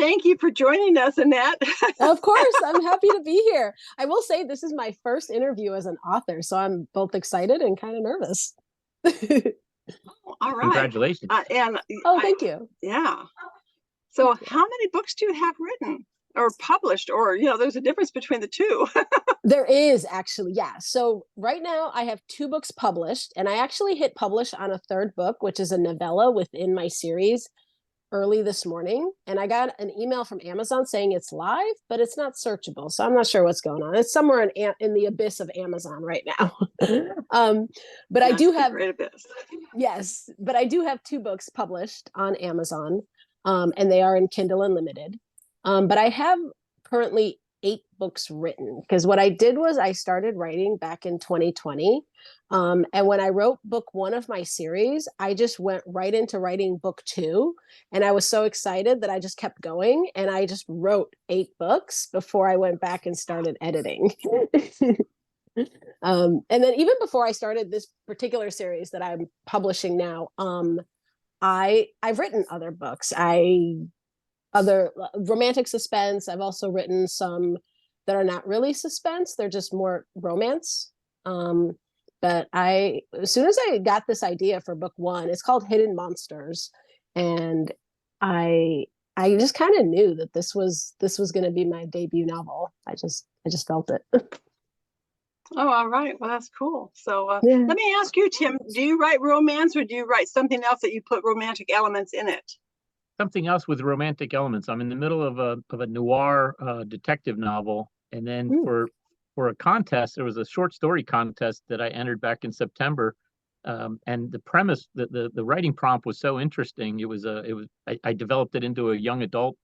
thank you for joining us, Annette. Of course, I'm happy to be here. I will say this is my first interview as an author, so I'm both excited and kind of nervous. All right. Congratulations. Thank you. Yeah. So how many books do you have written or published? Or, there's a difference between the two. There is actually, yeah. So right now I have 2 books published, and I actually hit publish on a 3rd book, which is a novella within my series, early this morning. And I got an email from Amazon saying it's live, but it's not searchable. So I'm not sure what's going on. It's somewhere in the abyss of Amazon right now. But I do have, great abyss. Yes, but I do have 2 books published on Amazon, and they are in Kindle Unlimited. But I have currently 8 books written, because what I did was I started writing back in 2020. And when I wrote book 1 of my series, I just went right into writing book 2. And I was so excited that I just kept going. And I just wrote 8 books before I went back and started editing. And then even before I started this particular series that I'm publishing now, I've written other books. Other romantic suspense. I've also written some that are not really suspense. They're just more romance. But as soon as I got this idea for book 1, it's called Hidden Monsters. And I just kind of knew that this was going to be my debut novel. I just felt it. Oh, all right. Well, that's cool. So Let me ask you, Tim, do you write romance, or do you write something else that you put romantic elements in it? Something else with romantic elements. I'm in the middle of a noir detective novel, and then for a contest, there was a short story contest that I entered back in September, and the premise, the writing prompt was so interesting. I developed it into a young adult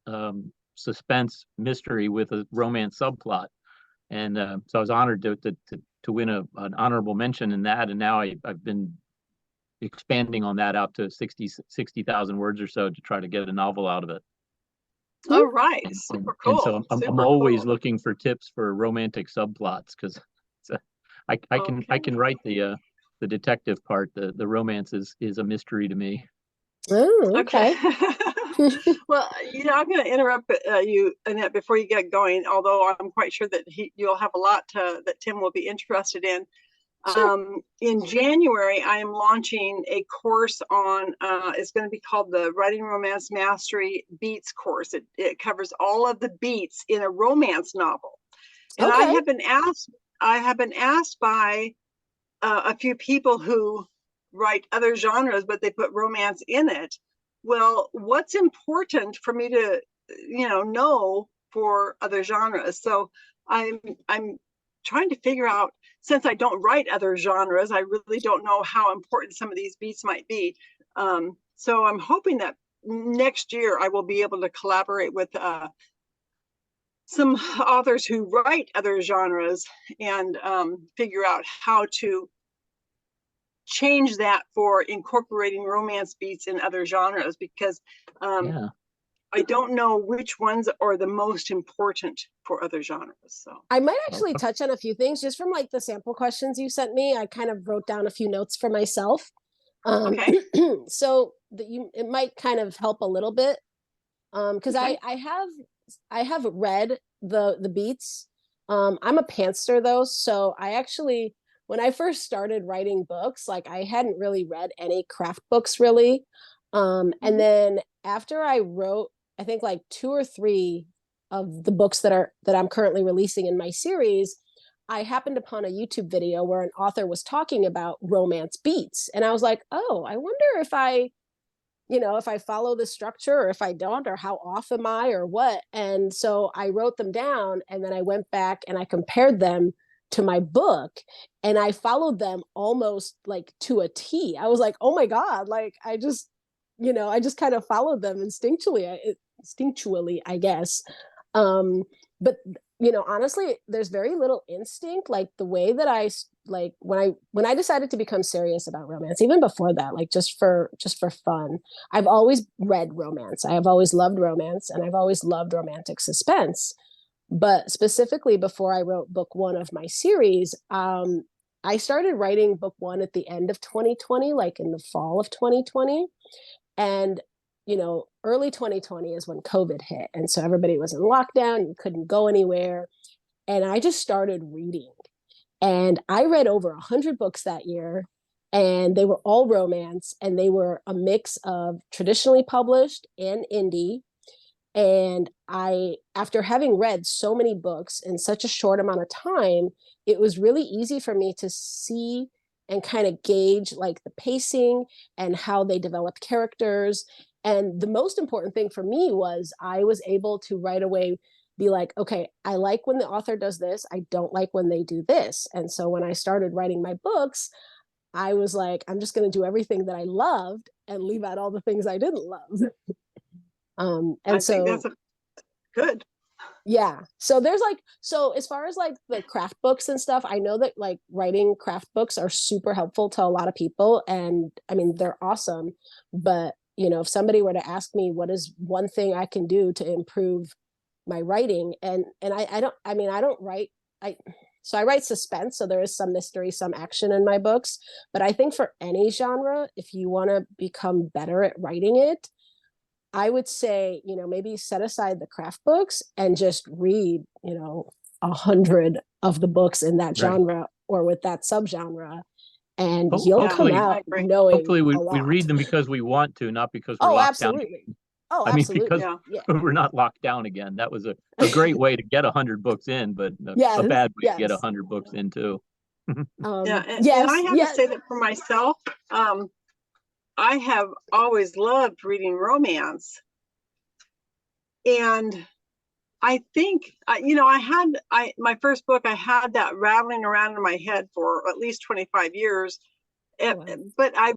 suspense mystery with a romance subplot, and so I was honored to win an honorable mention in that, and now I've been expanding on that out to 60,000 words or so to try to get a novel out of it. All right. Super cool. And so I'm always looking for tips for romantic subplots, because I can write the detective part. The romance is a mystery to me. Oh, okay. Well, I'm going to interrupt you, Annette, before you get going, although I'm quite sure that you'll have a lot that Tim will be interested in. Sure. In January, I am launching a course on, it's going to be called the Writing Romance Mastery Beats course. It covers all of the beats in a romance novel. And okay. I have been asked by a few people who write other genres, but they put romance in it. Well, what's important for me to, know for other genres? So I'm trying to figure out, since I don't write other genres, I really don't know how important some of these beats might be. So I'm hoping that next year I will be able to collaborate with some authors who write other genres and figure out how to change that for incorporating romance beats in other genres, because I don't know which ones are the most important for other genres. So I might actually touch on a few things just from like the sample questions you sent me. I kind of wrote down a few notes for myself. Okay. So it might kind of help a little bit. Because okay. I have read the beats. I'm a pantser though, so I actually, when I first started writing books, like I hadn't really read any craft books really. And then after I wrote, I think like 2 or 3 of the books that I'm currently releasing in my series, I happened upon a YouTube video where an author was talking about romance beats. And I was like, oh, I wonder if I follow the structure or if I don't, or how off am I or what? And so I wrote them down, and then I went back and I compared them to my book, and I followed them almost like to a T. I was like, oh my God, like I just kind of followed them instinctually, I guess. But honestly, there's very little instinct. Like the way that when I decided to become serious about romance, even before that, like just for fun, I've always read romance. I have always loved romance, and I've always loved romantic suspense. But specifically before I wrote book 1 of my series, I started writing book 1 at the end of 2020, like in the fall of 2020. And early 2020 is when COVID hit. And so everybody was in lockdown, you couldn't go anywhere. And I just started reading. And I read over 100 books that year, and they were all romance, and they were a mix of traditionally published and indie. And after having read so many books in such a short amount of time, it was really easy for me to see and kind of gauge like the pacing and how they developed characters. And the most important thing for me was I was able to right away be like, okay, I like when the author does this. I don't like when they do this. And so when I started writing my books, I was like, I'm just going to do everything that I loved and leave out all the things I didn't love. And I so think that's good. Yeah. So there's so as far as like the craft books and stuff, I know that like writing craft books are super helpful to a lot of people. And I mean, they're awesome. But, if somebody were to ask me what is one thing I can do to improve my writing, and I don't write, so I write suspense. So there is some mystery, some action in my books. But I think for any genre, if you want to become better at writing it, I would say, maybe set aside the craft books and just read, 100 of the books in that genre or with that subgenre, and you'll come out knowing. Hopefully we read them because we want to, not because we're locked absolutely. down. Oh, I mean, absolutely. because we're not locked down again. That was a great way to get 100 books in, but a bad way to get 100 books in too. And I have to say that for myself, I have always loved reading romance. And I think, my first book, I had that rattling around in my head for at least 25 years. But I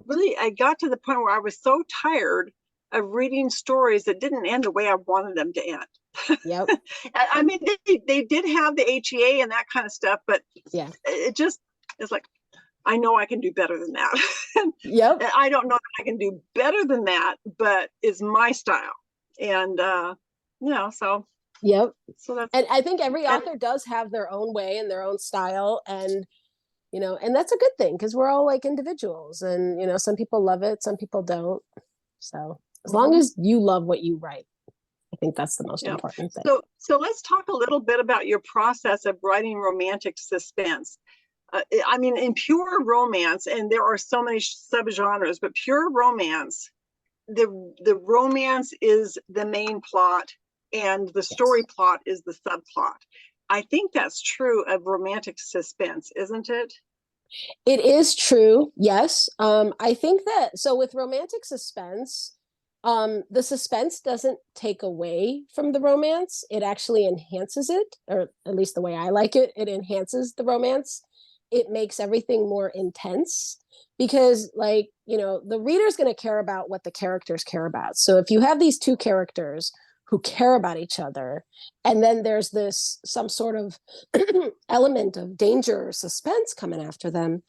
got to the point where I was so tired of reading stories that didn't end the way I wanted them to end. Yep. I mean, they did have the HEA and that kind of stuff, but it's like, I know I can do better than that. Yep. I don't know that I can do better than that, but it's my style. And, so. Yep. So that's, and I think every author does have their own way and their own style. And, and that's a good thing because we're all like individuals, and, some people love it, some people don't. So as long as you love what you write, I think that's the most important thing. So let's talk a little bit about your process of writing romantic suspense. I mean, in pure romance, and there are so many subgenres, but pure romance, the romance is the main plot and the story plot is the subplot. I think that's true of romantic suspense, isn't it? It is true. Yes. I think that, so with romantic suspense, the suspense doesn't take away from the romance. It actually enhances it, or at least the way I like it. It enhances the romance. It makes everything more intense because the reader's going to care about what the characters care about. So if you have these two characters who care about each other, and then there's some sort of element of danger or suspense coming after them,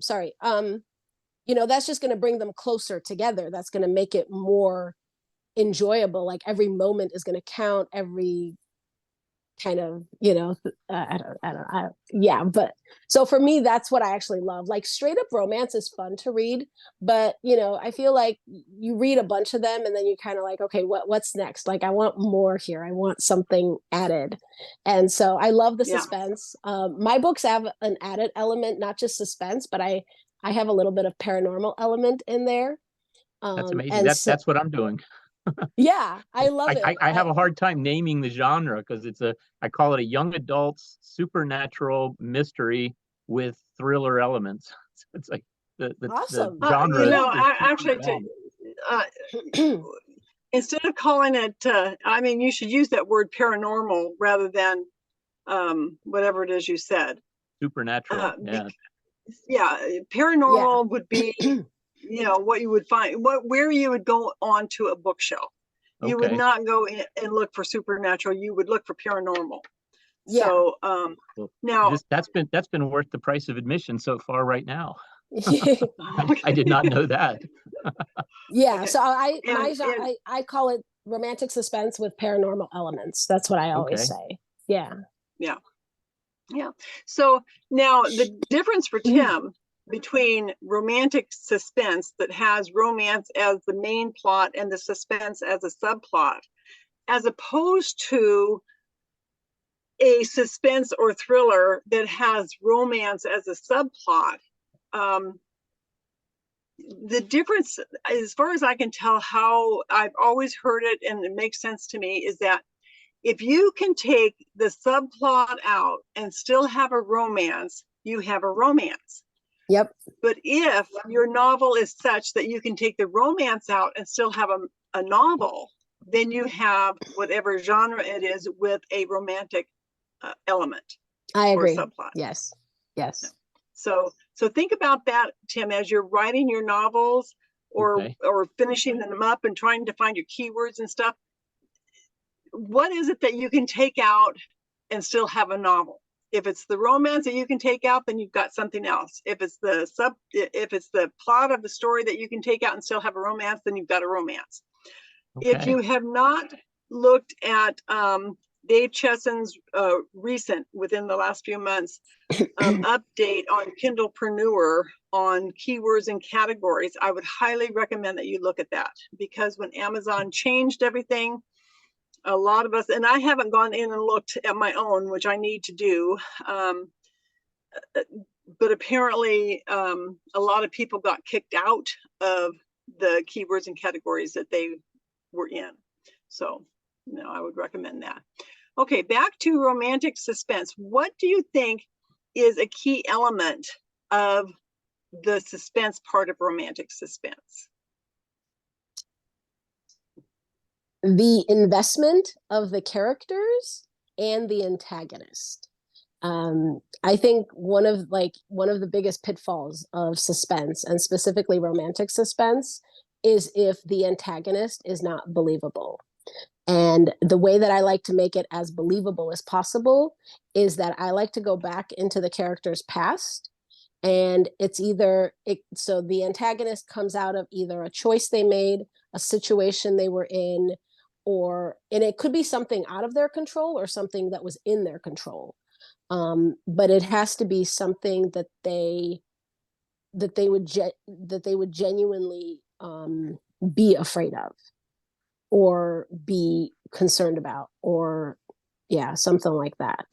sorry, that's just going to bring them closer together. That's going to make it more enjoyable. Like every moment is going to count, every kind of, but so for me, that's what I actually love. Like straight up romance is fun to read, but I feel like you read a bunch of them and then you kind of like, okay, what's next? Like I want more here. I want something added. And so I love the suspense. My books have an added element, not just suspense, but I have a little bit of paranormal element in there. That's amazing. That's what I'm doing. Yeah, I love it. I have a hard time naming the genre because I call it a young adult supernatural mystery with thriller elements. It's like the awesome. genre. Instead of calling it, you should use that word paranormal rather than whatever it is you said. Supernatural. Paranormal would be what you would find, where you would go onto a bookshelf. You would not go in and look for supernatural. You would look for paranormal. So now that's been worth the price of admission so far right now. I did not know that. So I call it romantic suspense with paranormal elements. That's what I always say. Yeah. So now the difference for Tim between romantic suspense that has romance as the main plot and the suspense as a subplot, as opposed to a suspense or thriller that has romance as a subplot. The difference, as far as I can tell, how I've always heard it, and it makes sense to me, is that if you can take the subplot out and still have a romance, you have a romance. Yep. But if your novel is such that you can take the romance out and still have a novel, then you have whatever genre it is with a romantic element. I agree. Or subplot. Yes. Yes. So think about that, Tim, as you're writing your novels or finishing them up and trying to find your keywords and stuff. What is it that you can take out and still have a novel? If it's the romance that you can take out, then you've got something else. If it's the plot of the story that you can take out and still have a romance, then you've got a romance. Okay. If you have not looked at Dave Chesson's recent, within the last few months, update on Kindlepreneur on keywords and categories, I would highly recommend that you look at that, because when Amazon changed everything, a lot of us, and I haven't gone in and looked at my own, which I need to do, but apparently a lot of people got kicked out of the keywords and categories that they were in. So, I would recommend that. Okay, back to romantic suspense. What do you think is a key element of the suspense part of romantic suspense? The investment of the characters and the antagonist. I think one of the biggest pitfalls of suspense, and specifically romantic suspense, is if the antagonist is not believable. And the way that I like to make it as believable as possible is that I like to go back into the character's past, and so the antagonist comes out of either a choice they made, a situation they were in, and it could be something out of their control or something that was in their control. But it has to be something that they would genuinely be afraid of, or be concerned about, or something like that.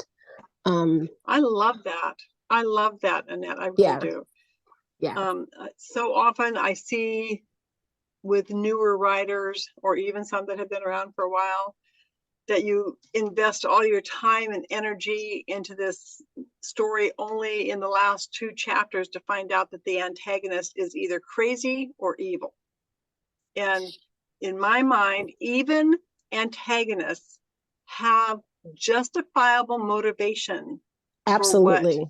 I love that, Annette. I really do. Yeah. So often I see with newer writers, or even some that have been around for a while, that you invest all your time and energy into this story only in the last 2 chapters to find out that the antagonist is either crazy or evil. And in my mind, even antagonists have justifiable motivation. Absolutely.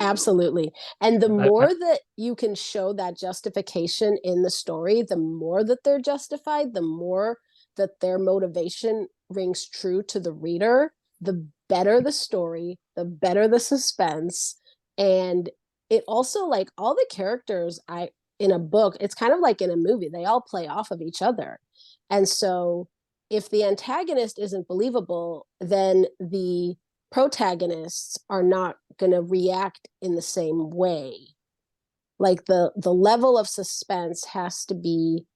Absolutely. And the more that you can show that justification in the story, the more that they're justified, the more that their motivation rings true to the reader, the better the story, the better the suspense. And it also, like, all the characters in a book, it's kind of like in a movie, they all play off of each other. And so if the antagonist isn't believable, then the protagonists are not going to react in the same way. Like the level of suspense has to be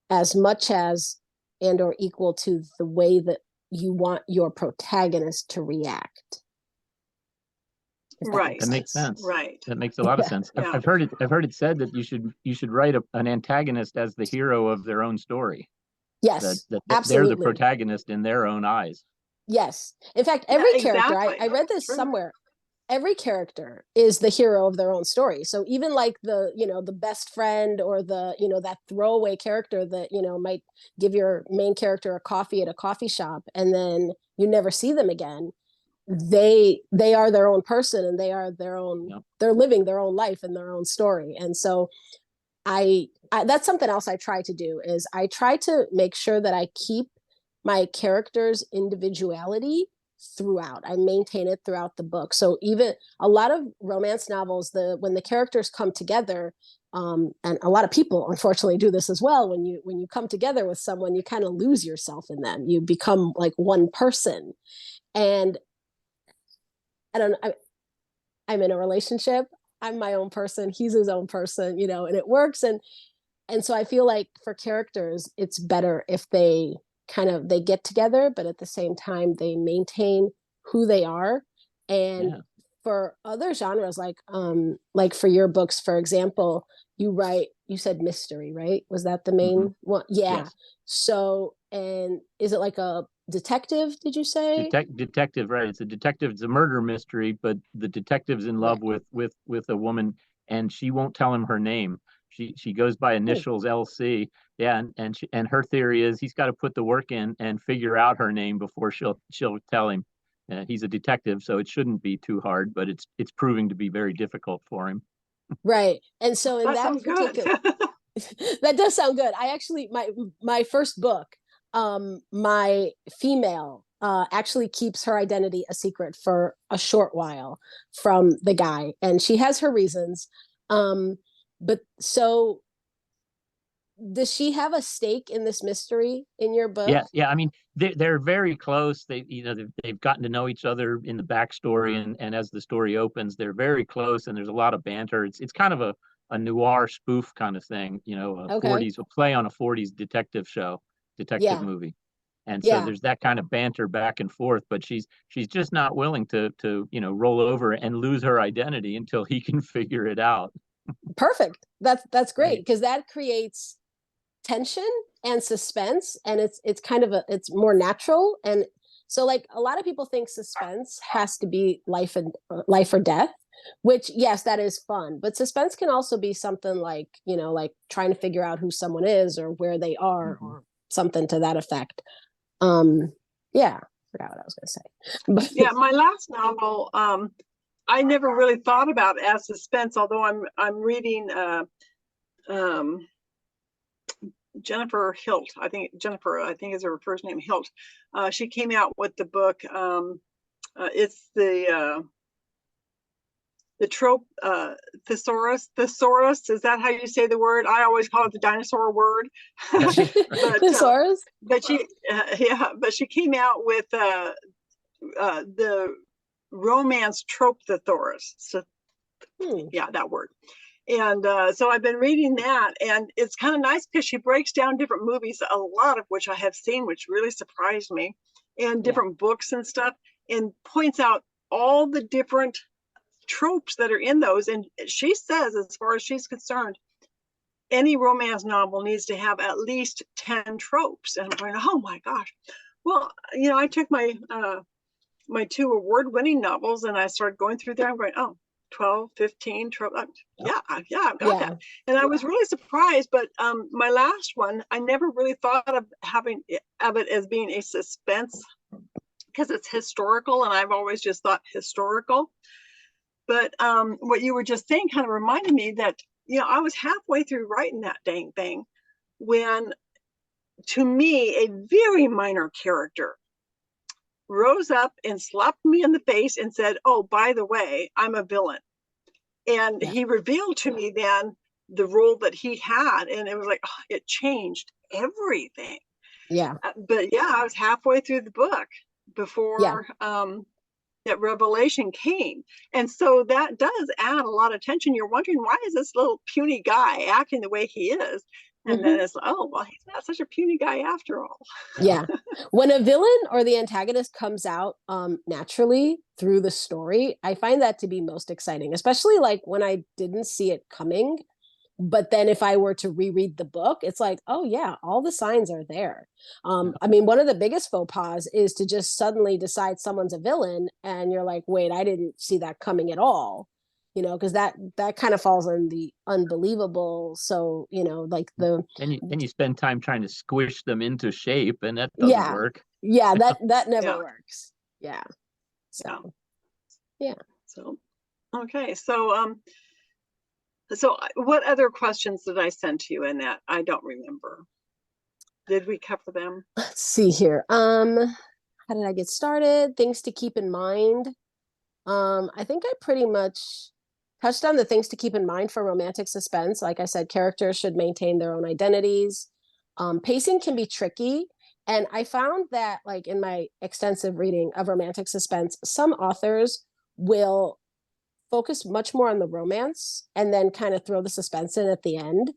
as much as and or equal to the way that you want your protagonist to react. Right. That makes sense. Right. That makes a lot of sense. Yeah. I've heard it said that you should write an antagonist as the hero of their own story. Yes, that absolutely. They're the protagonist in their own eyes. Yes. In fact, every character, exactly. I read this somewhere, every character is the hero of their own story. So even like the best friend, or that throwaway character that, might give your main character a coffee at a coffee shop and then you never see them again. They are their own person, and they are their own, they're living their own life and their own story. And so I that's something else I try to do, is I try to make sure that I keep my character's individuality throughout. I maintain it throughout the book. So even a lot of romance novels, when the characters come together, and a lot of people unfortunately do this as well, when you come together with someone, you kind of lose yourself in them. You become like one person. And I'm in a relationship. I'm my own person, he's his own person, you know, and it works. And so I feel like for characters, it's better if they they get together, but at the same time they maintain who they are. And for other genres, like for your books, for example, you said mystery, right? Was that the main one? Yeah. Yes. So, and is it like a detective, did you say? Detective, right? It's a detective. It's a murder mystery, but the detective's in love with a woman, and she won't tell him her name. She goes by initials LC. Yeah, and her theory is he's got to put the work in and figure out her name before she'll tell him. He's a detective, so it shouldn't be too hard, but it's proving to be very difficult for him. Right. And so in That that sounds particular good. that does sound good. I actually my first book, my female actually keeps her identity a secret for a short while from the guy, and she has her reasons. But so does she have a stake in this mystery in your book? Yeah. I mean, they're very close. They've gotten to know each other in the backstory, and as the story opens, they're very close, and there's a lot of banter. It's kind of a noir spoof kind of thing, you know, Okay. a play on a 40s detective Yeah. movie. And so Yeah. there's that kind of banter back and forth, but she's just not willing to roll over and lose her identity until he can figure it out. Perfect. That's great, Right. because that creates tension and suspense, and it's kind of it's more natural. And so like a lot of people think suspense has to be life or death, which yes, that is fun, but suspense can also be something like, you know, like trying to figure out who someone is or where they are or something to that effect. Yeah, forgot what I was going to say. But Yeah, my last novel, I never really thought about as suspense, although I'm reading um, Jennifer Hilt. I think is her first name, Hilt. She came out with the book. It's the trope thesaurus. Thesaurus, is that how you say the word? I always call it the dinosaur word. but thesaurus. but she came out with the romance trope thesaurus. So yeah, that word. And so I've been reading that, and it's kind of nice because she breaks down different movies, a lot of which I have seen, which really surprised me, and different books and stuff, and points out all the different tropes that are in those. And she says, as far as she's concerned, any romance novel needs to have at least 10 tropes. And I'm going, oh my gosh. Well, you know, I took my my 2 award-winning novels and I started going through there. I'm going, oh, 12, 15, 12. Yeah, I've got that. And I was really surprised. But my last one, I never really thought of it as being a suspense because it's historical, and I've always just thought historical. But what you were just saying kind of reminded me that, you know, I was halfway through writing that dang thing when, to me, a very minor character rose up and slapped me in the face and said, oh, by the way, I'm a villain. And he revealed to me then the role that he had. And it was like, oh, it changed everything. Yeah. But yeah, I was halfway through the book before that revelation came. And so that does add a lot of tension. You're wondering, why is this little puny guy acting the way he is? And then it's, oh, well, he's not such a puny guy after all. Yeah. When a villain or the antagonist comes out naturally through the story, I find that to be most exciting, especially like when I didn't see it coming. But then if I were to reread the book, it's like, oh yeah, all the signs are there. I mean, one of the biggest faux pas is to just suddenly decide someone's a villain and you're like, wait, I didn't see that coming at all. You know, because that kind of falls on the unbelievable. So, you know, like then you spend time trying to squish them into shape, and that doesn't work. Yeah, that never works. Yeah. So So okay. So so what other questions did I send to you, Annette? I don't remember. Did we cover them? Let's see here. How did I get started? Things to keep in mind. I think I pretty much touched on the things to keep in mind for romantic suspense. Like I said, characters should maintain their own identities. Pacing can be tricky. And I found that, like, in my extensive reading of romantic suspense, some authors will focus much more on the romance and then kind of throw the suspense in at the end.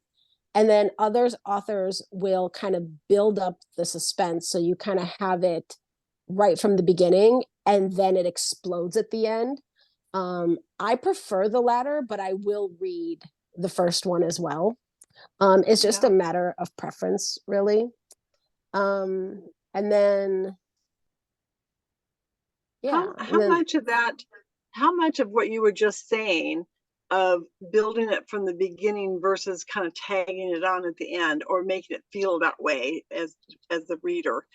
And then authors will kind of build up the suspense, so you kind of have it right from the beginning and then it explodes at the end. I prefer the latter, but I will read the first one as well. It's just a matter of preference, really. And then how much of what you were just saying of building it from the beginning versus kind of tagging it on at the end or making it feel that way as the reader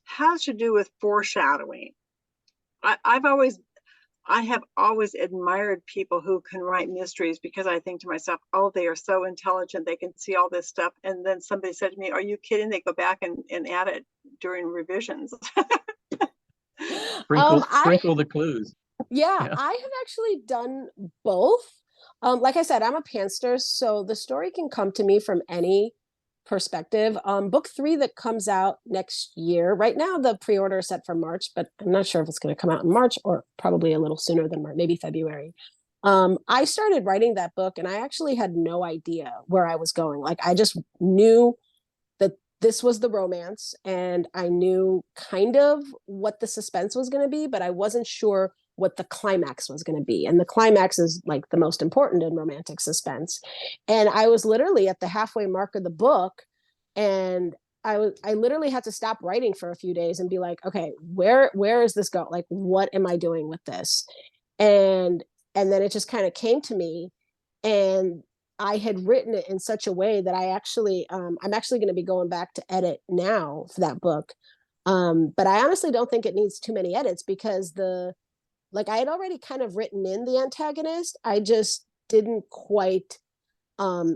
has to do with foreshadowing. I have always admired people who can write mysteries, because I think to myself, oh, they are so intelligent, they can see all this stuff. And then somebody said to me, are you kidding? They go back and add it during revisions. Sprinkle the clues. Yeah, I have actually done both. Like I said, I'm a pantser, so the story can come to me from any perspective. Book 3 that comes out next year. Right now, the pre-order is set for March, but I'm not sure if it's going to come out in March or probably a little sooner than March, maybe February. I started writing that book and I actually had no idea where I was going. Like, I just knew that this was the romance and I knew kind of what the suspense was going to be, but I wasn't sure what the climax was going to be. And the climax is like the most important in romantic suspense. And I was literally at the halfway mark of the book, and I literally had to stop writing for a few days and be like, okay, where is this going? Like, what am I doing with this? And then it just kind of came to me, and I had written it in such a way that I actually, I'm actually going to be going back to edit now for that book. But I honestly don't think it needs too many edits, because I had already kind of written in the antagonist. I just didn't quite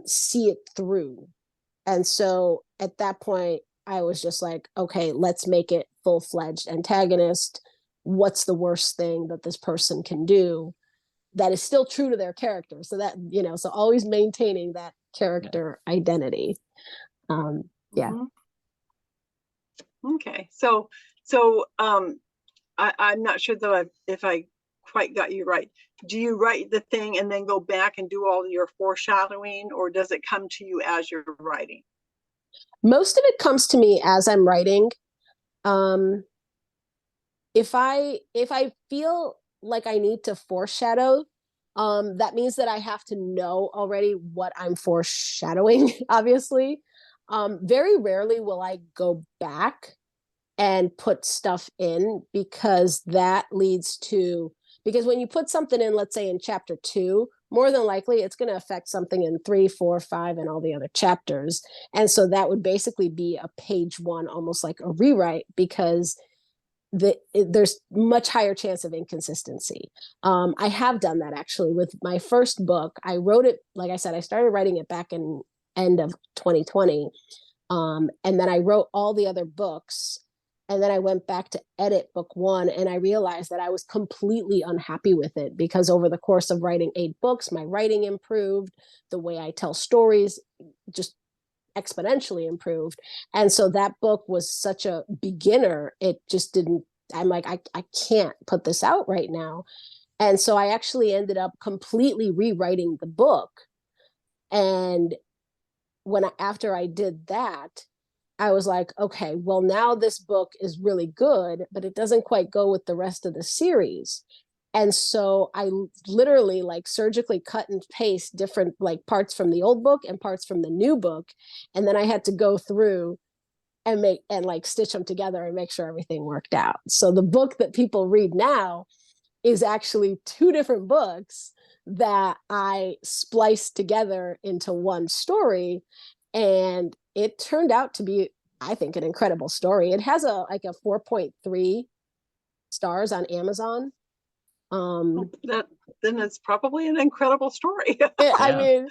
see it through. And so at that point, I was just like, okay, let's make it full-fledged antagonist. What's the worst thing that this person can do that is still true to their character? So that, so always maintaining that character identity. Mm-hmm. Okay. So I'm not sure though if I quite got you right. Do you write the thing and then go back and do all your foreshadowing, or does it come to you as you're writing? Most of it comes to me as I'm writing. If I feel like I need to foreshadow, that means that I have to know already what I'm foreshadowing, obviously. Very rarely will I go back and put stuff in, because that leads to, because when you put something in, let's say in chapter 2, more than likely it's going to affect something in 3, 4, 5, and all the other chapters. And so that would basically be a page 1, almost like a rewrite, because there's much higher chance of inconsistency. I have done that actually with my first book. I wrote it, like I said, I started writing it back in end of 2020. And then I wrote all the other books. And then I went back to edit book 1, and I realized that I was completely unhappy with it, because over the course of writing 8 books, my writing improved, the way I tell stories just exponentially improved. And so that book was such a beginner, it just didn't, I'm like, I can't put this out right now. And so I actually ended up completely rewriting the book. And after I did that, I was like, okay, well, now this book is really good, but it doesn't quite go with the rest of the series. And so I literally surgically cut and paste different parts from the old book and parts from the new book. And then I had to go through and stitch them together and make sure everything worked out. So the book that people read now is actually 2 different books that I spliced together into one story. And it turned out to be, I think, an incredible story. It has a 4.3 stars on Amazon. Then it's probably an incredible story. I mean,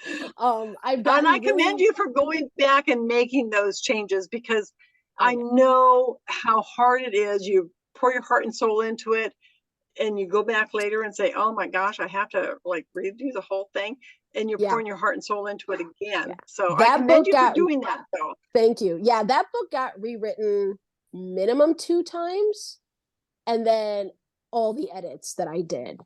I commend you for going back and making those changes, because I know how hard it is. You pour your heart and soul into it, and you go back later and say, oh my gosh, I have to redo the whole thing. And you're pouring your heart and soul into it again. So I commend you for doing that, though. Thank you. Yeah, that book got rewritten minimum 2 times. And then all the edits that I did.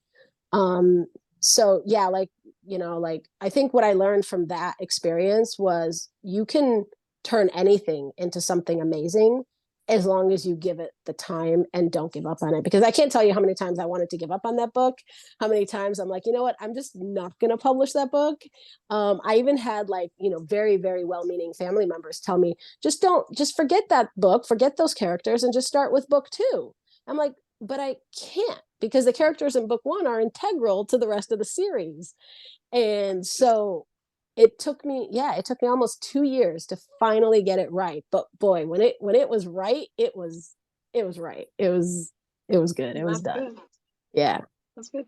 So yeah, like, like I think what I learned from that experience was you can turn anything into something amazing as long as you give it the time and don't give up on it. Because I can't tell you how many times I wanted to give up on that book, how many times I'm like, you know what, I'm just not going to publish that book. I even had like, very, very well-meaning family members tell me, just forget that book, forget those characters and just start with book 2. I'm like, but I can't, because the characters in book 1 are integral to the rest of the series. And so it took me almost 2 years to finally get it right. But boy, when it was right, it was right. It was good. It was done. Good. Yeah. That's good.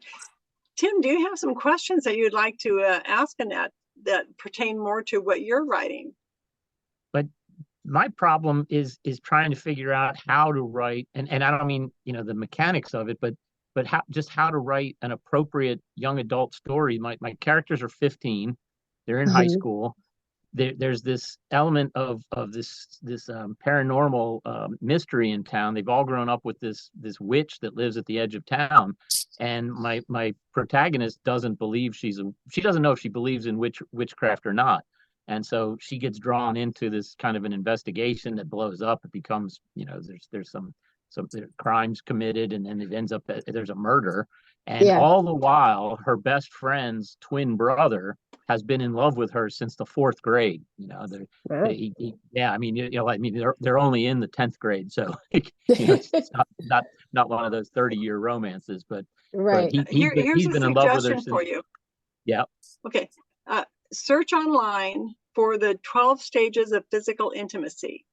Tim, do you have some questions that you'd like to ask Annette that pertain more to what you're writing? But my problem is trying to figure out how to write, and I don't mean, the mechanics of it, but how to write an appropriate young adult story. My characters are 15. They're in high school. There's this element of this paranormal mystery in town. They've all grown up with this witch that lives at the edge of town, and my protagonist doesn't believe she doesn't know if she believes in witchcraft or not, and so she gets drawn into this kind of an investigation that blows up. It becomes, there's some crimes committed, and then it ends up that there's a murder, and all the while her best friend's twin brother has been in love with her since the 4th grade. They're only in the 10th grade, so it's not one of those 30-year romances, but right. Here's he's been in love with her since. For you. Yeah. Okay. Search online for the 12 stages of physical intimacy.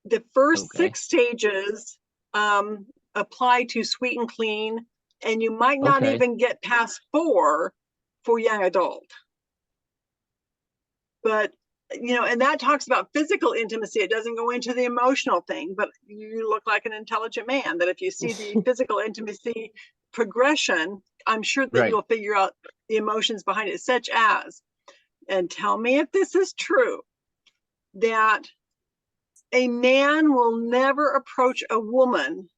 The first 6 stages apply to sweet and clean, and you might not even get past 4 for young adult. But, and that talks about physical intimacy. It doesn't go into the emotional thing, but you look like an intelligent man, that if you see the physical intimacy progression, I'm sure that you'll figure out the emotions behind it, such as, and tell me if this is true, that a man will never approach a woman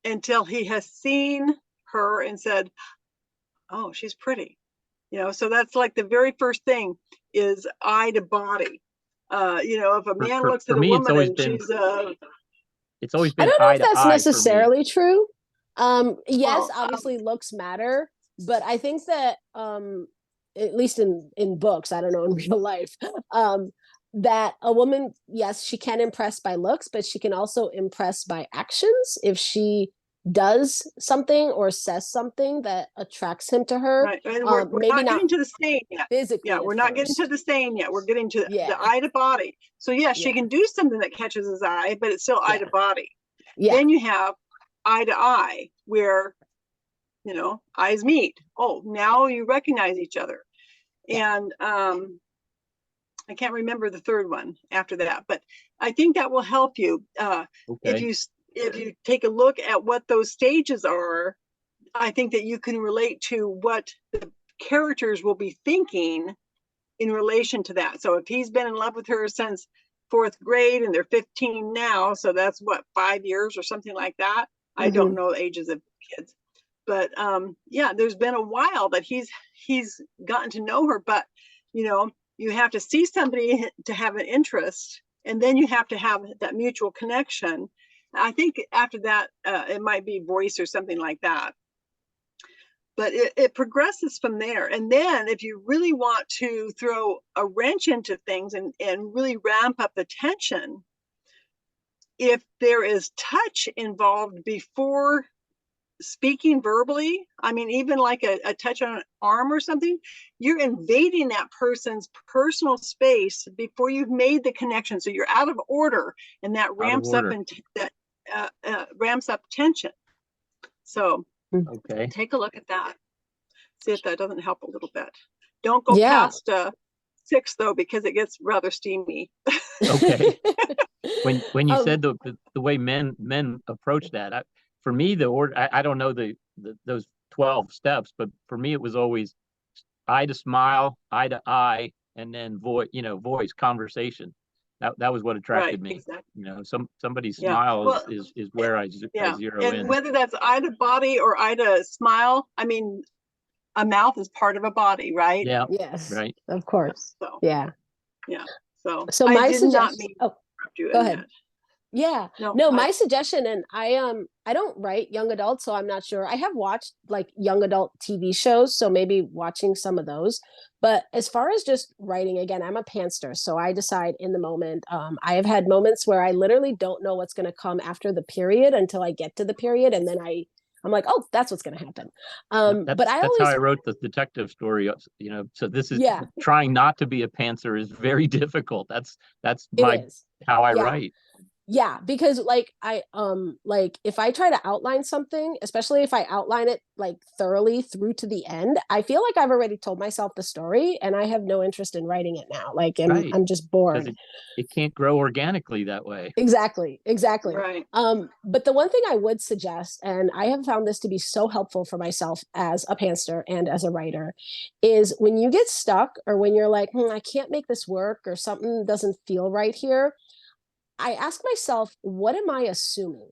until he has seen her and said, oh, she's pretty. So that's like the very first thing is eye to body. If a man looks at a woman and she's it's always been I don't know eye if that's necessarily true. Yes, Well, obviously looks matter, but I think that at least in books, I don't know in real life, that a woman, yes, she can impress by looks, but she can also impress by actions if she does something or says something that attracts him to her. Right. And we're maybe not getting to the stain yet. Physically. Yeah, we're not getting to the stain yet. We're getting to the eye to body. So she can do something that catches his eye, but it's still eye to body. Yeah. Then you have eye to eye, where eyes meet. Oh, now you recognize each other. And I can't remember the third one after that, but I think that will help you. If you take a look at what those stages are, I think that you can relate to what the characters will be thinking in relation to that. So if he's been in love with her since 4th grade and they're 15 now, so that's what, 5 years or something like that. I don't know the ages of kids, but there's been a while that he's gotten to know her, but you have to see somebody to have an interest, and then you have to have that mutual connection. I think after that, it might be voice or something like that. But it progresses from there. And then if you really want to throw a wrench into things and really ramp up the tension, if there is touch involved before speaking verbally, I mean, even like a touch on an arm or something, you're invading that person's personal space before you've made the connection. So you're out of order, and that ramps up and ramps up tension. So take a look at that. See if that doesn't help a little bit. Don't go past 6 though, because it gets rather steamy. Okay. When you said the way men approach that, for me, the order, I don't know those 12 steps, but for me, it was always eye to smile, eye to eye, and then voice conversation. That was what attracted me. Exactly. You know, somebody's Yeah. smile Well, is where I zero in. And whether that's Ida body or Ida smile, I mean, a mouth is part of a body, right? Yeah. Yes. Right. Of course. So Yeah. yeah. So So I my did not suggestion. mean Oh, to interrupt you go in ahead. that. Yeah. No, my suggestion, and I don't write young adults, so I'm not sure. I have watched like young adult TV shows, so maybe watching some of those. But as far as just writing, again, I'm a pantser, so I decide in the moment. I have had moments where I literally don't know what's going to come after the period until I get to the period, and then I'm like, oh, that's what's going to happen. But That's always, how I wrote the detective story. You know, so this is yeah, trying not to be a pantser is very difficult. That's it my is. how I Yeah. write. Yeah, because like like if I try to outline something, especially if I outline it like thoroughly through to the end, I feel like I've already told myself the story and I have no interest in writing it now. Like Right. I'm just Because bored. it can't grow organically that way. Exactly. Right. But the one thing I would suggest, and I have found this to be so helpful for myself as a pantser and as a writer, is when you get stuck or when you're like, I can't make this work or something doesn't feel right here, I ask myself, what am I assuming?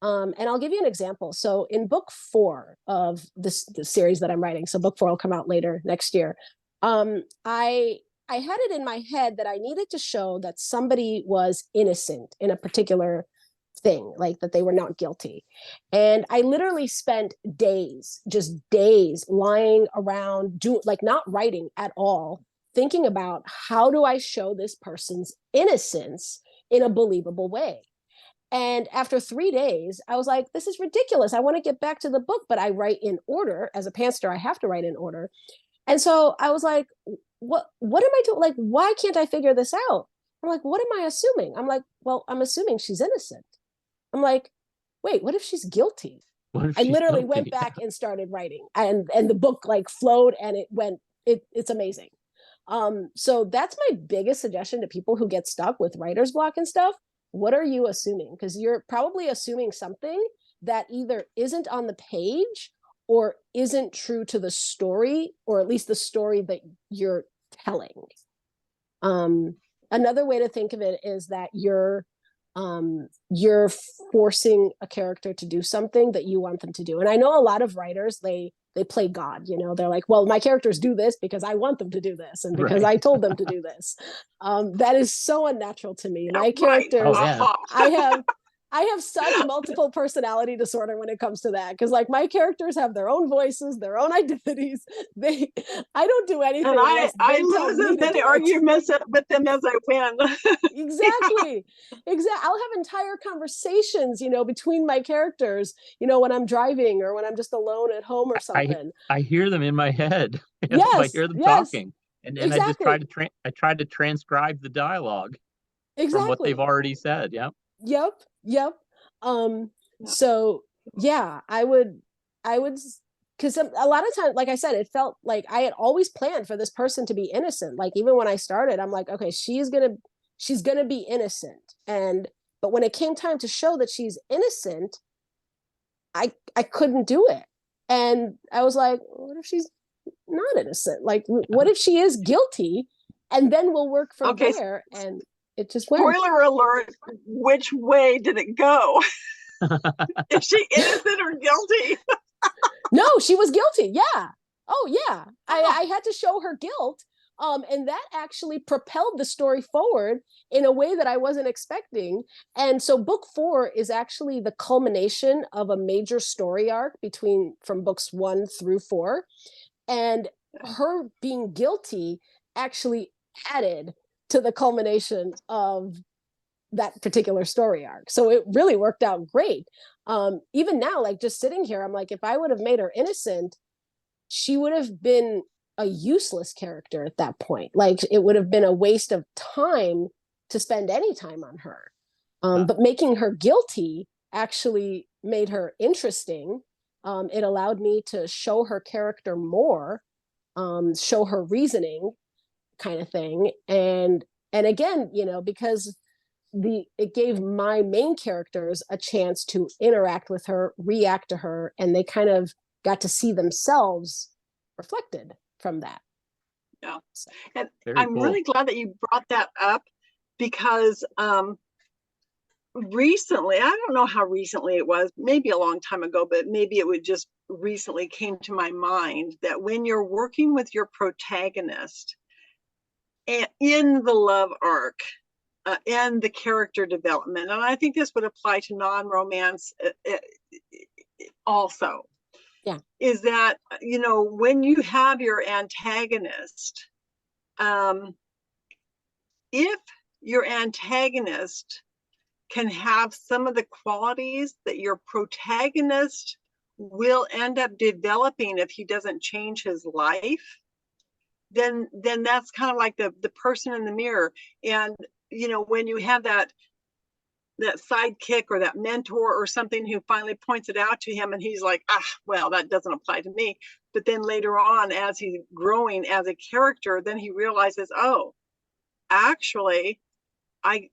And I'll give you an example. So in book 4 of the series that I'm writing, so book 4 will come out later next year. I had it in my head that I needed to show that somebody was innocent in a particular thing, like that they were not guilty. And I literally spent days, just days lying around, like not writing at all, thinking about how do I show this person's innocence in a believable way. And after 3 days, I was like, this is ridiculous. I want to get back to the book, but I write in order. As a pantser, I have to write in order. And so I was like, what am I doing? Like, why can't I figure this out? I'm like, what am I assuming? I'm like, well, I'm assuming she's innocent. I'm like, wait, what if she's guilty? I literally went back and started writing, and the book like flowed and it's amazing. So that's my biggest suggestion to people who get stuck with writer's block and stuff. What are you assuming? Because you're probably assuming something that either isn't on the page or isn't true to the story, or at least the story that you're telling. Another way to think of it is that you're forcing a character to do something that you want them to do. And I know a lot of writers, they play God, you know, they're like, well, my characters do this because I want them to do this and because I told them to do this. That is so unnatural to me. My characters, I have such multiple personality disorder when it comes to that, because like my characters have their own voices, their own identities. I don't do anything. And I lose as many arguments with them as I win. Exactly. I'll have entire conversations, you know, between my characters, you know, when I'm driving or when I'm just alone at home or something. I hear them in my head. Yes, I hear them talking, and exactly. I just try to transcribe the dialogue from what they've already said. Yep. So yeah, I would, because a lot of times, like I said, it felt like I had always planned for this person to be innocent. Like even when I started, I'm like, okay, she's gonna be innocent. But when it came time to show that she's innocent, I couldn't do it. And I was like, what if she's not innocent? Like, what if she is guilty? And then we'll work from there. And it just went. Spoiler alert, which way did it go? Is she innocent or guilty? No, she was guilty. Yeah. Oh, yeah. I had to show her guilt. And that actually propelled the story forward in a way that I wasn't expecting. And so book 4 is actually the culmination of a major story arc from books 1 through 4. And her being guilty actually added to the culmination of that particular story arc. So it really worked out great. Even now, like just sitting here, I'm like, if I would have made her innocent, she would have been a useless character at that point. Like it would have been a waste of time to spend any time on her. But making her guilty actually made her interesting. It allowed me to show her character more, show her reasoning, kind of thing. And again, you know, because it gave my main characters a chance to interact with her, react to her, and they kind of got to see themselves reflected from that. Yeah. And I'm really glad that you brought that up, because recently, I don't know how recently it was, maybe a long time ago, but maybe it would just recently came to my mind that when you're working with your protagonist in the love arc and the character development, and I think this would apply to non-romance also, is that, you know, when you have your antagonist, if your antagonist can have some of the qualities that your protagonist will end up developing if he doesn't change his life, then that's kind of like the person in the mirror. And you know, when you have that sidekick or that mentor or something who finally points it out to him, and he's like, well, that doesn't apply to me. But then later on, as he's growing as a character, then he realizes, oh, actually, I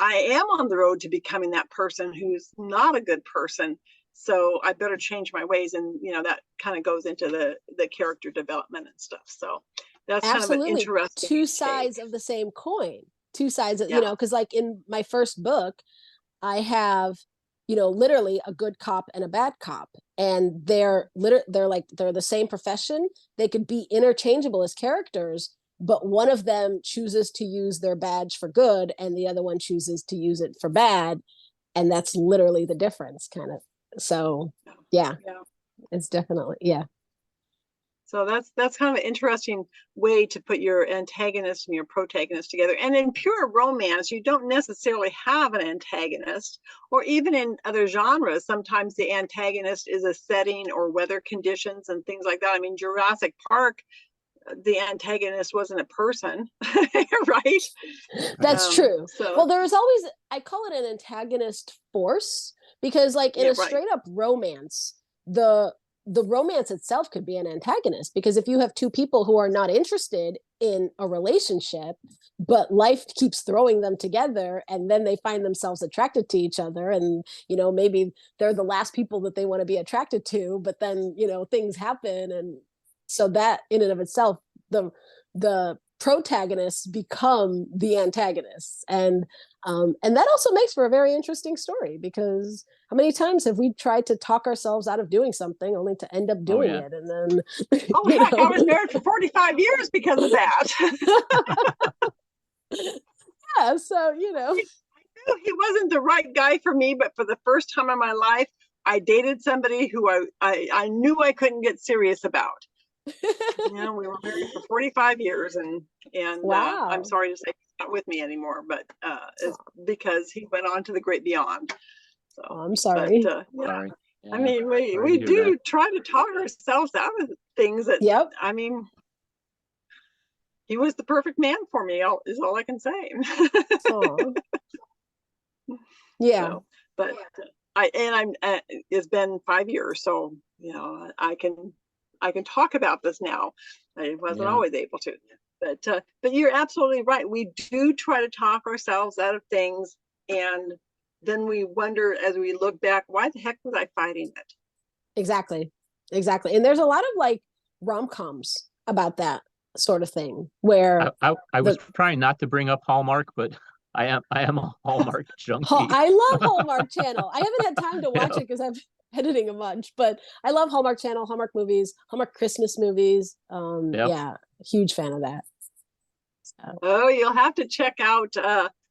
am on the road to becoming that person who's not a good person. So I better change my ways. And, you know, that kind of goes into the character development and stuff. So that's absolutely kind of an interesting two sides of the same coin, two sides of, you know, because like in my first book, I have, you know, literally a good cop and a bad cop, and they're the same profession. They could be interchangeable as characters, but one of them chooses to use their badge for good and the other one chooses to use it for bad, and that's literally the difference, kind of. So it's definitely so that's kind of an interesting way to put your antagonist and your protagonist together. And in pure romance, you don't necessarily have an antagonist, or even in other genres, sometimes the antagonist is a setting or weather conditions and things like that. I mean, Jurassic Park, the antagonist wasn't a person, right? That's true. So, well, there's always, I call it an antagonist force, because like in a straight up romance, the romance itself could be an antagonist, because if you have two people who are not interested in a relationship, but life keeps throwing them together, and then they find themselves attracted to each other, and you know, maybe they're the last people that they want to be attracted to, but then, you know, things happen, and so that in and of itself, the protagonists become the antagonists, and that also makes for a very interesting story, because how many times have we tried to talk ourselves out of doing something only to end up doing it, and then heck, I was married for 45 years because of that. So you know, he wasn't the right guy for me, but for the first time in my life, I dated somebody who I knew I couldn't get serious about. You know, we were married for 45 years, and wow. I'm sorry to say he's not with me anymore, but it's because he went on to the great beyond. So I'm sorry. But, sorry. I mean, we do try to talk ourselves out of things that, I mean, he was the perfect man for me, is all I can say. So, but it's been 5 years, so you know, I can talk about this now. I wasn't always able to, but you're absolutely right. We do try to talk ourselves out of things, and then we wonder as we look back, why the heck was I fighting it? Exactly. And there's a lot of like rom-coms about that sort of thing, where I was trying not to bring up Hallmark, but I am a Hallmark junkie. I love Hallmark Channel. I haven't had time to watch it because I'm editing a bunch, but I love Hallmark Channel, Hallmark movies, Hallmark Christmas movies. Huge fan of that. So. Oh, you'll have to check out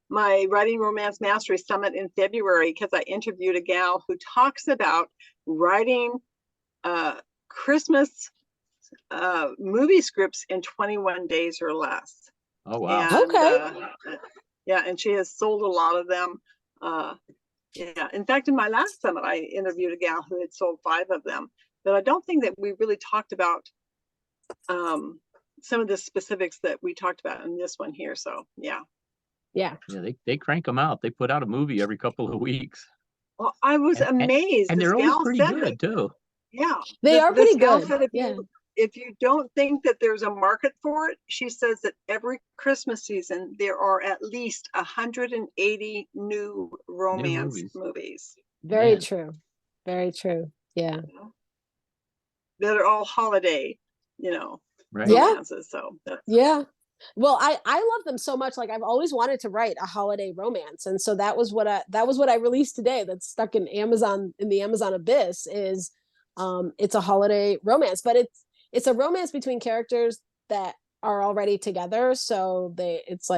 my Writing Romance Mastery Summit in February, because I interviewed a gal who talks about writing Christmas movie scripts in 21 days or less. Oh, wow. And, okay. And she has sold a lot of them. In fact, in my last summit, I interviewed a gal who had sold 5 of them, but I don't think that we really talked about some of the specifics that we talked about in this one here. So they crank them out. They put out a movie every couple of weeks. Well, I was amazed, and they're always pretty good too. Yeah, they are pretty good. Said if you don't think that there's a market for it, she says that every Christmas season there are at least 180 new romance movies. Very true. Yeah, that are all holiday, you know, romances. So Well, I love them so much. Like I've always wanted to write a holiday romance, and so that was what I released today. That's stuck in Amazon, in the Amazon abyss. Is it's a holiday romance, but it's a romance between characters that are already together. So it's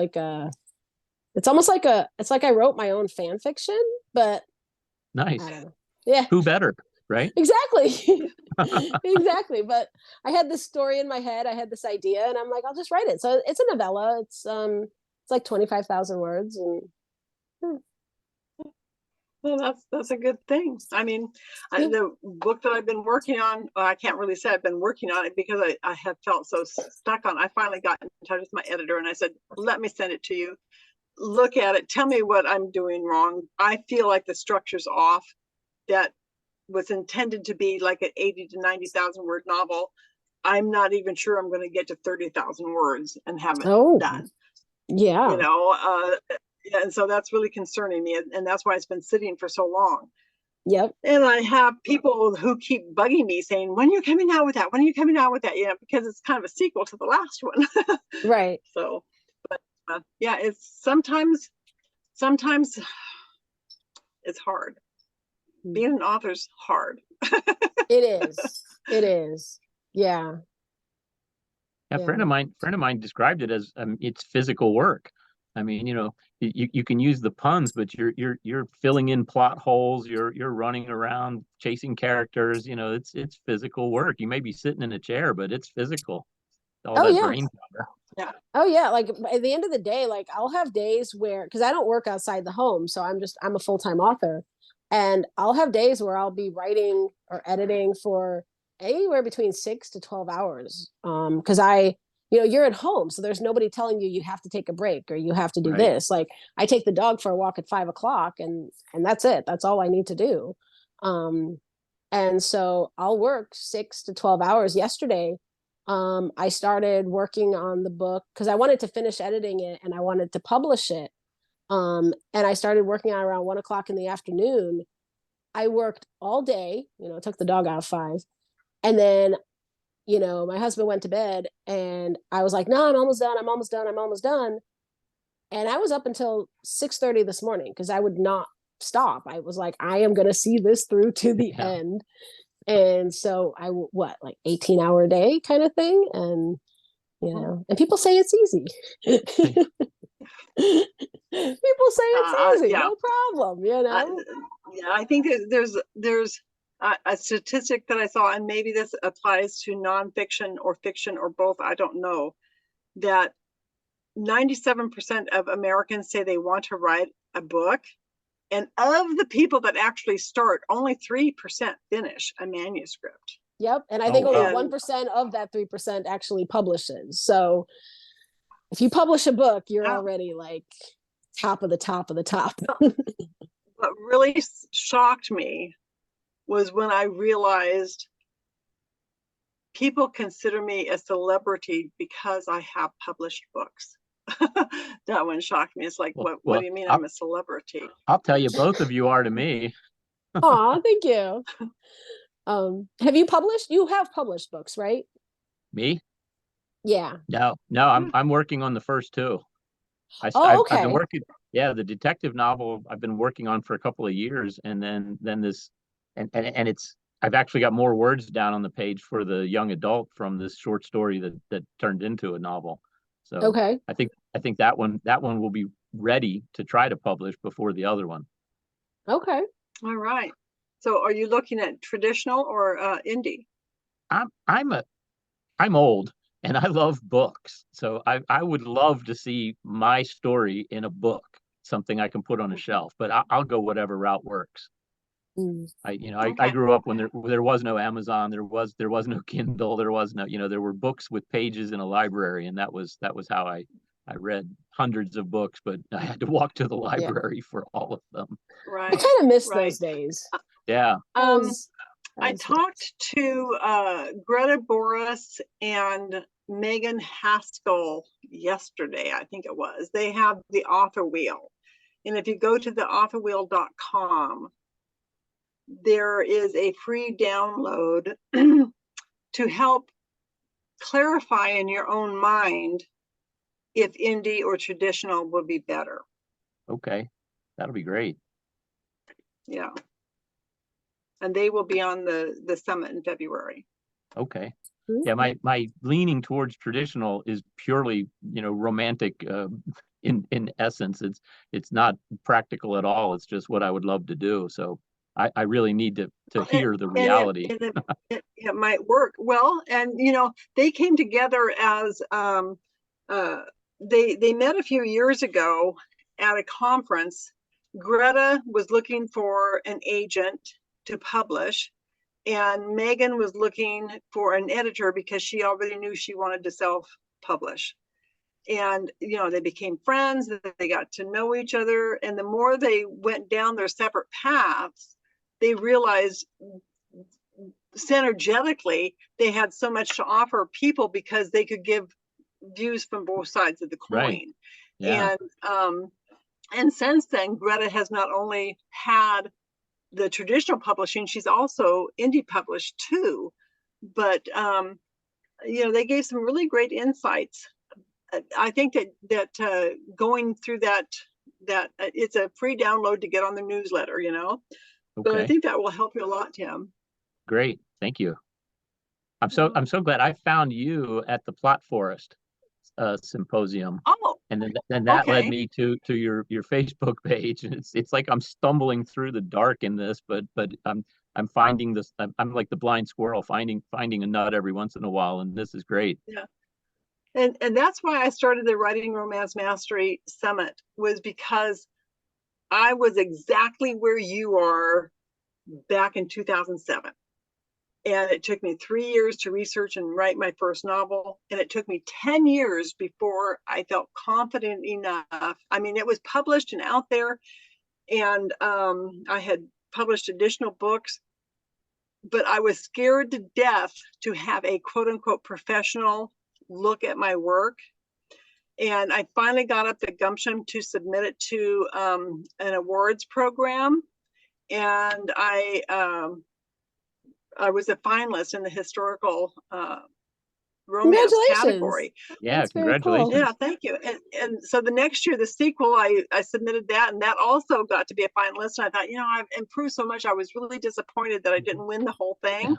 almost like it's like I wrote my own fan fiction, but Nice. I don't know. Yeah, Who better, right? exactly. Exactly. But I had this story in my head. I had this idea, and I'm like, I'll just write it. So it's a novella. It's like 25,000 words, and Well, that's a good thing. I mean, Yeah. the book that I've been working on, well, I can't really say I've been working on it because I have felt so stuck on. I finally got in touch with my editor and I said, let me send it to you. Look at it. Tell me what I'm doing wrong. I feel like the structure's off. That was intended to be like an 80 to 90,000 word novel. I'm not even sure I'm going to get to 30,000 words and have it oh done. yeah, You know, and so that's really concerning me, and that's why it's been sitting for so long. yep. And I have people who keep bugging me saying, when are you coming out with that? When are you coming out with that? You know, because it's kind of a sequel to the last one. Right. So, but yeah, it's sometimes it's hard. Being an author's hard. It is. It is. Yeah. A Yeah. friend of mine described it as it's physical work. I mean, you can use the puns, but you're filling in plot holes. You're running around chasing characters. It's physical work. You may be sitting in a chair, but it's physical. All Oh that yeah. brain power. Yeah. Oh yeah. Like at the end of the day, like I'll have days where, because I don't work outside the home, so I'm a full-time author, and I'll have days where I'll be writing or editing for anywhere between 6 to 12 hours. Because you're at home, so there's nobody telling you have to take a break or you have to do Right. this. Like I take the dog for a walk at 5 o'clock, and that's it. That's all I need to do. And so I'll work 6 to 12 hours. Yesterday, I started working on the book because I wanted to finish editing it and I wanted to publish it. And I started working on around 1 o'clock in the afternoon. I worked all day, took the dog out at 5. And then, my husband went to bed and I was like, no, I'm almost done. I'm almost done. I'm almost done. And I was up until 6:30 this morning because I would not stop. I was like, I am going to see this through to the Yeah. end. And so like 18-hour day kind of thing. And, and people say it's easy. People say it's easy, Yeah. no problem, Yeah, I think there's a statistic that I saw, and maybe this applies to nonfiction or fiction or both, I don't know, that 97% of Americans say they want to write a book. And of the people that actually start, only 3% finish a manuscript. Yep. And I think Oh, only wow. 1% of that 3% actually publishes. So if you publish a book, you're already like top of the top of the top. What really shocked me was when I realized people consider me a celebrity because I have published books. That one shocked me. It's like, what do you mean I'm a celebrity? I'll tell you, both of you are to me. Aw, thank you. Have you published? You have published books, right? Me? Yeah. No, I'm working on the first two. Okay. I've been working. Yeah, the detective novel I've been working on for a couple of years, and then this, and I've actually got more words down on the page for the young adult from this short story that turned into a novel. So okay. I think that one will be ready to try to publish before the other one. Okay. All right. So are you looking at traditional or indie? I'm old and I love books. So I would love to see my story in a book, something I can put on a shelf, but I'll go whatever route works. I grew up when there was no Amazon, there was no Kindle, there was no, there were books with pages in a library, and that was how I read hundreds of books, but I had to walk to the library for all of them. Right. I kind of miss those days. Yeah. I talked to Greta Boris and Megan Haskell yesterday, I think it was. They have the author wheel. And if you go to the authorwheel.com, there is a free download to help clarify in your own mind if indie or traditional would be better. Okay, that'll be great. Yeah. And they will be on the summit in February. Okay. Yeah, my leaning towards traditional is purely, romantic in essence. It's not practical at all. It's just what I would love to do. So I really need to hear the reality. And it might work well. And they came together as they met a few years ago at a conference. Greta was looking for an agent to publish, and Megan was looking for an editor because she already knew she wanted to self-publish. And they became friends, they got to know each other, and the more they went down their separate paths, they realized synergetically they had so much to offer people because they could give views from both sides of the coin. Right. Yeah. And since then, Greta has not only had the traditional publishing, she's also indie published too. But they gave some really great insights. I think that going through that it's a free download to get on the newsletter, Okay. But I think that will help you a lot, Tim. Great, thank you. I'm so glad I found you at the Plot Forest symposium. Oh, and then that led me to your Facebook page, and it's like I'm stumbling through the dark in this, but I'm finding this. I'm like the blind squirrel finding a nut every once in a while, and this is great. Yeah. And that's why I started the Writing Romance Mastery Summit, was because I was exactly where you are back in 2007. And it took me 3 years to research and write my first novel. And it took me 10 years before I felt confident enough. I mean, it was published and out there, and I had published additional books, but I was scared to death to have a quote unquote professional look at my work. And I finally got up the gumption to submit it to an awards program. And I was a finalist in the historical romance category. Yeah, That's congratulations. cool. Yeah, thank you. And so the next year, the sequel, I submitted that, and that also got to be a finalist. And I thought, I've improved so much. I was really disappointed that I didn't win the whole thing.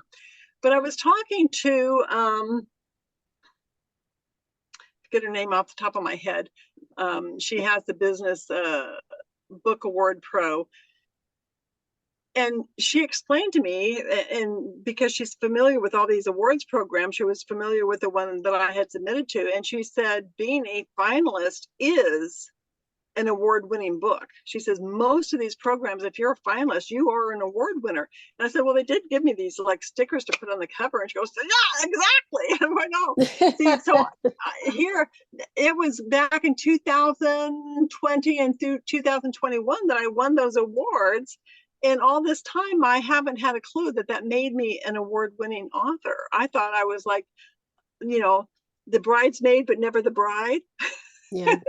But I was talking to get her name off the top of my head. She has the business Book Award Pro. And she explained to me, and because she's familiar with all these awards programs, she was familiar with the one that I had submitted to. And she said, being a finalist is an award-winning book. She says, most of these programs, if you're a finalist, you are an award winner. And I said, well, they did give me these like stickers to put on the cover. And she goes, yeah, exactly. And I know. See, so here, it was back in 2020 and through 2021 that I won those awards. And all this time, I haven't had a clue that made me an award-winning author. I thought I was like, the bridesmaid, but never the bride. Yeah.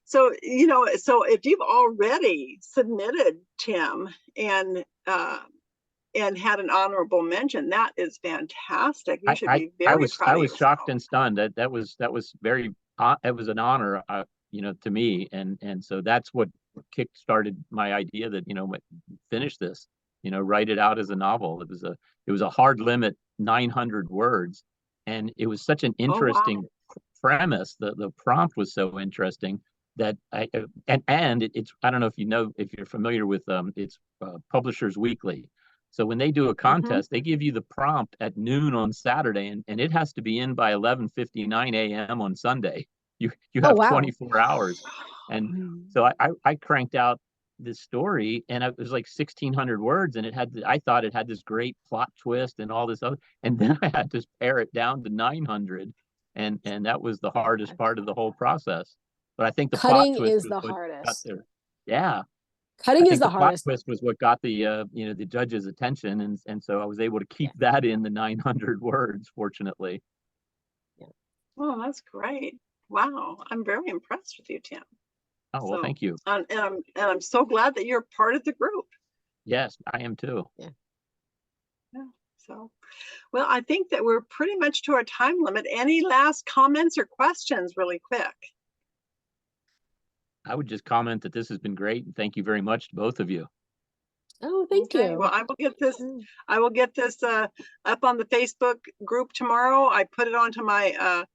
So if you've already submitted, Tim, and had an honorable mention, that is fantastic. You should be very proud. I was shocked and stunned. That was very it was an honor, to me, and so that's what kick-started my idea that finish this, write it out as a novel. It was a hard limit, 900 words, and it was such an interesting premise. The prompt was so interesting that it's I don't know if you're familiar with it's Publishers Weekly. So when they do a contest, they give you the prompt at noon on Saturday, and it has to be in by 11:59 a.m. on Sunday. You have 24 hours. And so I cranked out this story, and it was like 1,600 words, and I thought it had this great plot twist and all this other, and then I had to pare it down to 900, and that was the hardest part of the whole process. But I think the Cutting plot twist is the hardest. Yeah. Cutting is the hardest. Plot twist was what got the the judge's attention, and so I was able to keep that in the 900 words, fortunately. Yeah. Oh, that's great. Wow, I'm very impressed with you, Tim. Oh, well, thank you. And I'm so glad that you're part of the group. Yes, I am too. Yeah. So, well, I think that we're pretty much to our time limit. Any last comments or questions really quick? I would just comment that this has been great, and thank you very much to both of you. Oh, thank Okay, you. well, I will get this up on the Facebook group tomorrow. I put it onto my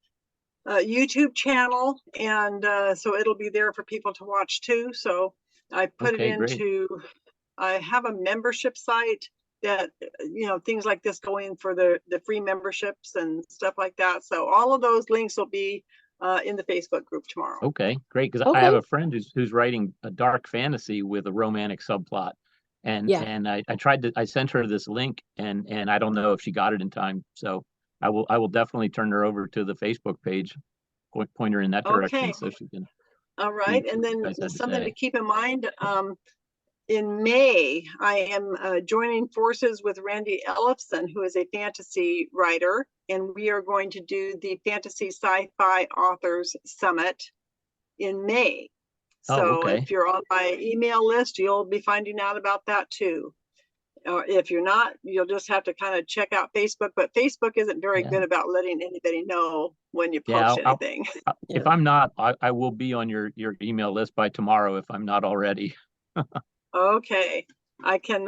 YouTube channel, and so it'll be there for people to watch too. So I put it into, I have a membership site that, things like this go in for the free memberships and stuff like that. So all of those links will be in the Facebook group tomorrow. Okay, great. Because I have a friend who's writing a dark fantasy with a romantic subplot. And I sent her this link, and I don't know if she got it in time. So I will definitely turn her over to the Facebook page, point her in that direction so she can. All right, and then something to keep in mind. In May, I am joining forces with Randy Ellefson, who is a fantasy writer, and we are going to do the Fantasy Sci-Fi Authors Summit in May. So if you're on my email list, you'll be finding out about that too. Or if you're not, you'll just have to kind of check out Facebook. But Facebook isn't very good about letting anybody know when you post anything. If I'm not, I will be on your email list by tomorrow if I'm not already. Okay, I can.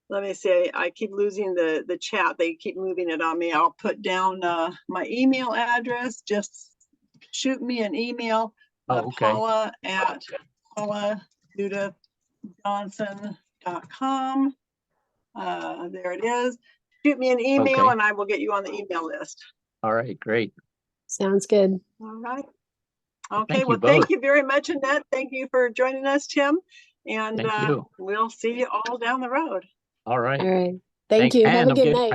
Let me see. I keep losing the chat. They keep moving it on me. I'll put down my email address. Just shoot me an email. Paula at PaulaJudithJohnson.com. There it is. Shoot me an email and I will get you on the email list. All right, great. Sounds good. All right. Okay, well, thank you very much, Annette. Thank you for joining us, Tim. And we'll see you all down the road. All right. All right. Thank you. Have a good night.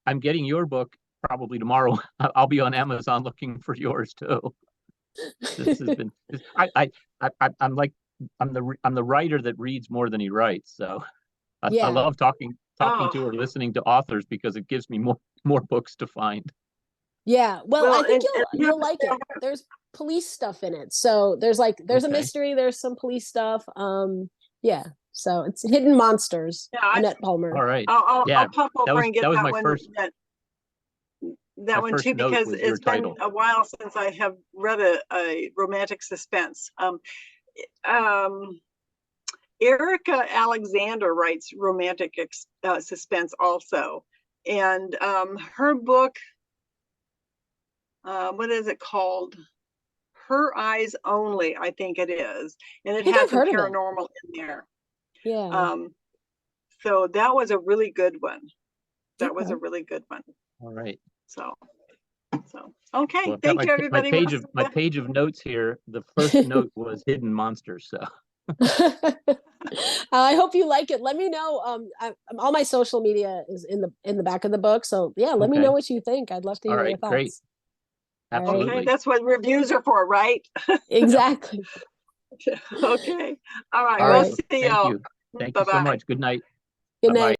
I'm getting your book probably tomorrow. I'll be on Amazon looking for yours too. This has been. I'm the writer that reads more than he writes. So I love talking to or listening to authors because it gives me more books to find. Yeah, well, I think you'll like it. There's police stuff in it, so there's a mystery. There's some police stuff. So it's Hidden Monsters. Annette Palmer. All right. I'll pop over and get that one. That one too, because it's been a while since I have read a romantic suspense. Erica Alexander writes romantic suspense also, and her book. What is it called? Her Eyes Only, I think it is, and it has some paranormal in there. Yeah. So that was a really good one. Was a really good one. All right. So okay. Well, thank you, everybody. My page of notes here. The first note was Hidden Monsters. So. I hope you like it. Let me know. All my social media is in the back of the book. So let me know what you think. I'd love to hear your thoughts. Great. Absolutely. Okay, that's what reviews are for, right? Exactly. Okay. All right. We'll see y'all. Thank you so much. Good night. Good night.